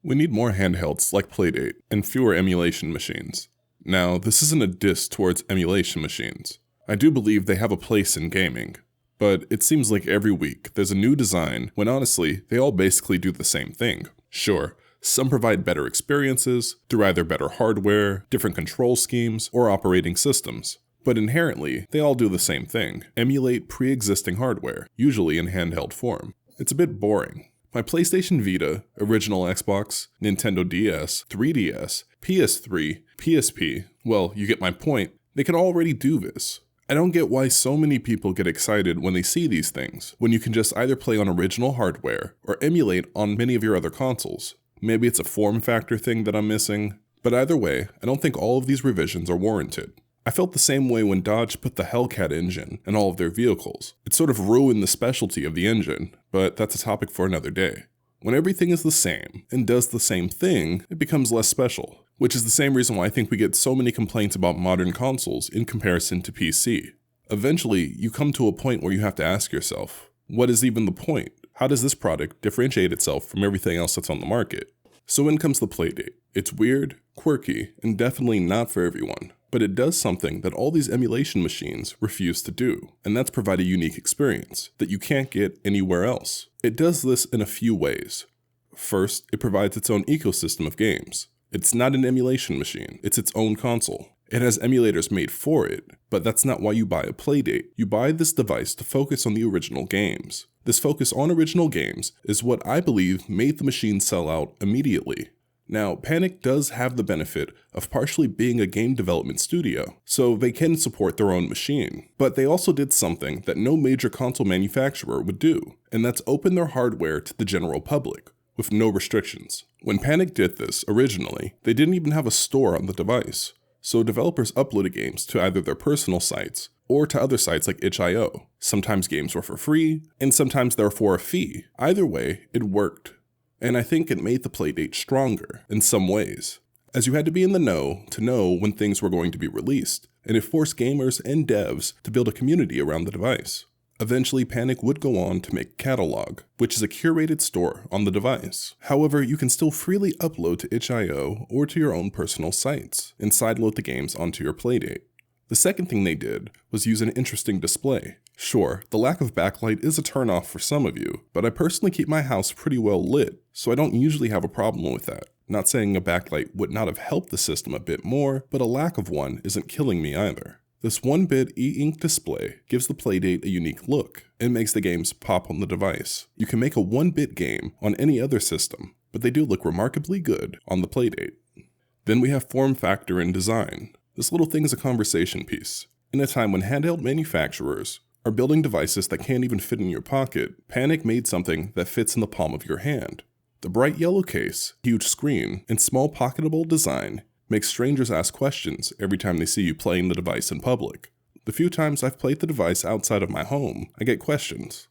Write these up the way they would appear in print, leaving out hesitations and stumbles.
We need more handhelds like Playdate and fewer emulation machines. Now, this isn't a diss towards emulation machines. I do believe they have a place in gaming, but it seems like every week there's a new design when honestly, they all basically do the same thing. Sure, some provide better experiences through either better hardware, different control schemes, or operating systems. But inherently, they all do the same thing, emulate pre-existing hardware, usually in handheld form. It's a bit boring. My PlayStation Vita, original Xbox, Nintendo DS, 3DS, PS3, PSP, well, you get my point, they can already do this. I don't get why so many people get excited when they see these things, when you can just either play on original hardware or emulate on many of your other consoles. Maybe it's a form factor thing that I'm missing, but either way, I don't think all of these revisions are warranted. I felt the same way when Dodge put the Hellcat engine in all of their vehicles. It sort of ruined the specialty of the engine, but that's a topic for another day. When everything is the same and does the same thing, it becomes less special, which is the same reason why I think we get so many complaints about modern consoles in comparison to PC. Eventually, you come to a point where you have to ask yourself, what is even the point? How does this product differentiate itself from everything else that's on the market? So in comes the Playdate. It's weird, quirky, and definitely not for everyone. But it does something that all these emulation machines refuse to do, and that's provide a unique experience that you can't get anywhere else. It does this in a few ways. First, it provides its own ecosystem of games. It's not an emulation machine, it's its own console. It has emulators made for it, but that's not why you buy a Playdate. You buy this device to focus on the original games. This focus on original games is what I believe made the machine sell out immediately. Now, Panic does have the benefit of partially being a game development studio, so they can support their own machine. But they also did something that no major console manufacturer would do, and that's open their hardware to the general public, with no restrictions. When Panic did this originally, they didn't even have a store on the device, so developers uploaded games to either their personal sites or to other sites like itch.io. Sometimes games were for free, and sometimes they were for a fee. Either way, it worked. And I think it made the Playdate stronger in some ways, as you had to be in the know to know when things were going to be released, and it forced gamers and devs to build a community around the device. Eventually, Panic would go on to make Catalog, which is a curated store on the device. However, you can still freely upload to itch.io or to your own personal sites, and sideload the games onto your Playdate. The second thing they did was use an interesting display. Sure, the lack of backlight is a turnoff for some of you, but I personally keep my house pretty well lit, so I don't usually have a problem with that. Not saying a backlight would not have helped the system a bit more, but a lack of one isn't killing me either. This 1-bit e-ink display gives the Playdate a unique look and makes the games pop on the device. You can make a 1-bit game on any other system, but they do look remarkably good on the Playdate. Then we have form factor and design. This little thing is a conversation piece. In a time when handheld manufacturers are building devices that can't even fit in your pocket, Panic made something that fits in the palm of your hand. The bright yellow case, huge screen, and small pocketable design makes strangers ask questions every time they see you playing the device in public. The few times I've played the device outside of my home, I get questions.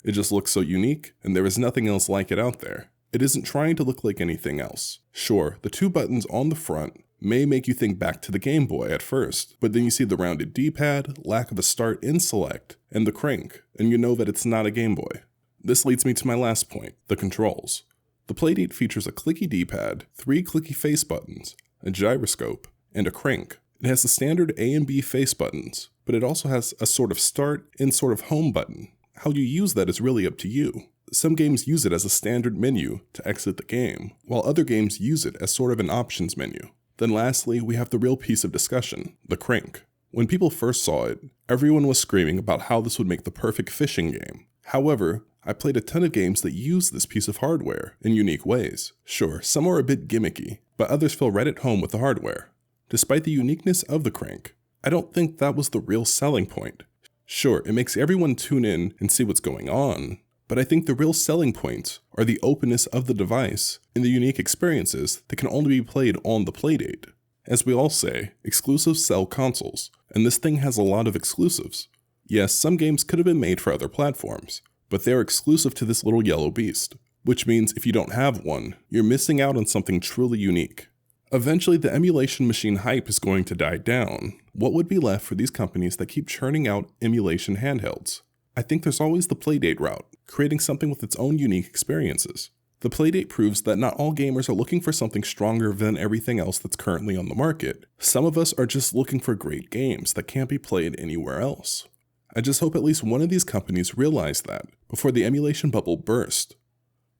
It just looks so unique, and there is nothing else like it out there. It isn't trying to look like anything else. Sure, the 2 buttons on the front may make you think back to the Game Boy at first, but then you see the rounded D-pad, lack of a start and select, and the crank, and you know that it's not a Game Boy. This leads me to my last point, the controls. The Playdate features a clicky D-pad, 3 clicky face buttons, a gyroscope, and a crank. It has the standard A and B face buttons, but it also has a sort of start and sort of home button. How you use that is really up to you. Some games use it as a standard menu to exit the game, while other games use it as sort of an options menu. Then lastly, we have the real piece of discussion, the crank. When people first saw it, everyone was screaming about how this would make the perfect fishing game. However, I played a ton of games that use this piece of hardware in unique ways. Sure, some are a bit gimmicky, but others feel right at home with the hardware. Despite the uniqueness of the crank, I don't think that was the real selling point. Sure, it makes everyone tune in and see what's going on, but I think the real selling points are the openness of the device and the unique experiences that can only be played on the Playdate. As we all say, exclusives sell consoles, and this thing has a lot of exclusives. Yes, some games could have been made for other platforms, but they're exclusive to this little yellow beast, which means if you don't have one, you're missing out on something truly unique. Eventually, the emulation machine hype is going to die down. What would be left for these companies that keep churning out emulation handhelds? I think there's always the Playdate route, creating something with its own unique experiences. The Playdate proves that not all gamers are looking for something stronger than everything else that's currently on the market. Some of us are just looking for great games that can't be played anywhere else. I just hope at least one of these companies realize that before the emulation bubble bursts.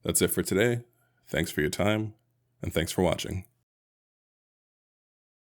That's it for today. Thanks for your time, and thanks for watching.